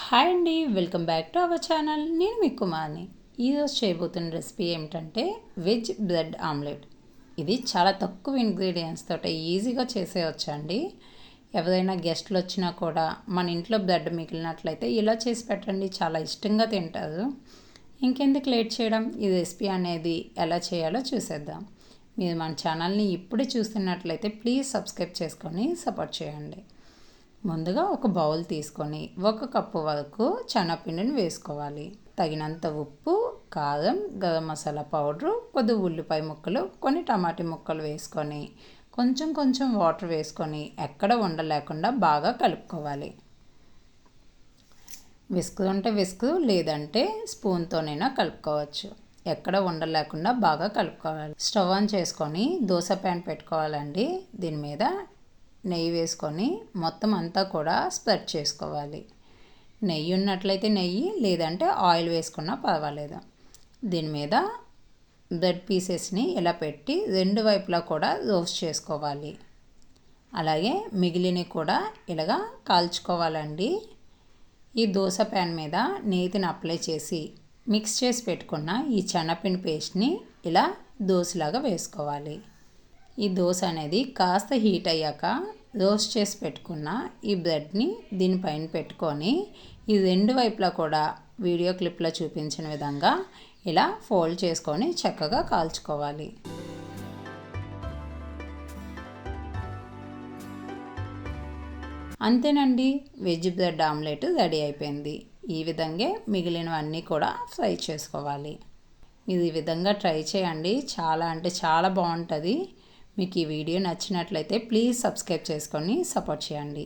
Hi అండి, welcome back to our channel. నేను మీ కుమార్ని. ఈరోజు చేయబోతున్న రెసిపీ ఏమిటంటే వెజ్ బ్రెడ్ ఆమ్లెట్. ఇది చాలా తక్కువ ఇంగ్రీడియంట్స్ తోటి ఈజీగా చేసేయచ్చండి. ఎవరైనా గెస్ట్లు వచ్చినా కూడా మన ఇంట్లో బ్రెడ్ మిగిలినట్లయితే ఇలా చేసి పెట్టండి, చాలా ఇష్టంగా తింటారు. ఇంకెందుకు లేట్ చేయడం, ఈ రెసిపీ అనేది ఎలా చేయాలో చూసేద్దాం. మీరు మన ఛానల్ని ఇప్పుడే చూస్తున్నట్లయితే ప్లీజ్ సబ్స్క్రైబ్ చేసుకొని సపోర్ట్ చేయండి. ముందుగా ఒక బౌల్ తీసుకొని 1 కప్పు వరకు శనగపిండిని వేసుకోవాలి. తగినంత ఉప్పు, కారం, గరం మసాలా పౌడరు, కొద్ది ఉల్లిపాయ ముక్కలు, కొన్ని టమాటా ముక్కలు వేసుకొని కొంచెం కొంచెం వాటర్ వేసుకొని ఎక్కడ ఉండలేకుండా బాగా కలుపుకోవాలి. విస్క్ ఉంటే విస్క్, లేదంటే స్పూన్తోనైనా కలుపుకోవచ్చు. ఎక్కడ ఉండలేకుండా బాగా కలుపుకోవాలి. స్టవ్ ఆన్ చేసుకొని దోశ ప్యాన్ పెట్టుకోవాలండి. దీని మీద నెయ్యి వేసుకొని మొత్తం అంతా కూడా స్ప్రెడ్ చేసుకోవాలి. నెయ్యి ఉన్నట్లయితే నెయ్యి, లేదంటే ఆయిల్ వేసుకున్నా పర్వాలేదు. దీని మీద బ్రెడ్ పీసెస్ని ఇలా పెట్టి రెండు వైపులా కూడా రోస్ట్ చేసుకోవాలి. అలాగే మిగిలినవి కూడా ఇలాగా కాల్చుకోవాలండి. ఈ దోశ ప్యాన్ మీద నేతిని అప్లై చేసి మిక్స్ చేసి పెట్టుకున్న ఈ శనగపిండి పేస్ట్ని ఇలా దోశలాగా వేసుకోవాలి. ఈ దోశ అనేది కాస్త హీట్ అయ్యాక రోస్ట్ చేసి పెట్టుకున్న ఈ బ్రెడ్ని దీనిపైన పెట్టుకొని ఈ రెండు వైపులా కూడా వీడియో క్లిప్లో చూపించిన విధంగా ఇలా ఫోల్డ్ చేసుకొని చక్కగా కాల్చుకోవాలి. అంతేనండి, వెజ్ బ్రెడ్ ఆమ్లెట్ రెడీ అయిపోయింది. ఈ విధంగా మిగిలినవన్నీ కూడా ఫ్రై చేసుకోవాలి. మీరు ఈ విధంగా ట్రై చేయండి, చాలా అంటే చాలా బాగుంటుంది. మీకు ఈ వీడియో నచ్చినట్లయితే ప్లీజ్ సబ్స్క్రైబ్ చేసుకొని సపోర్ట్ చేయండి.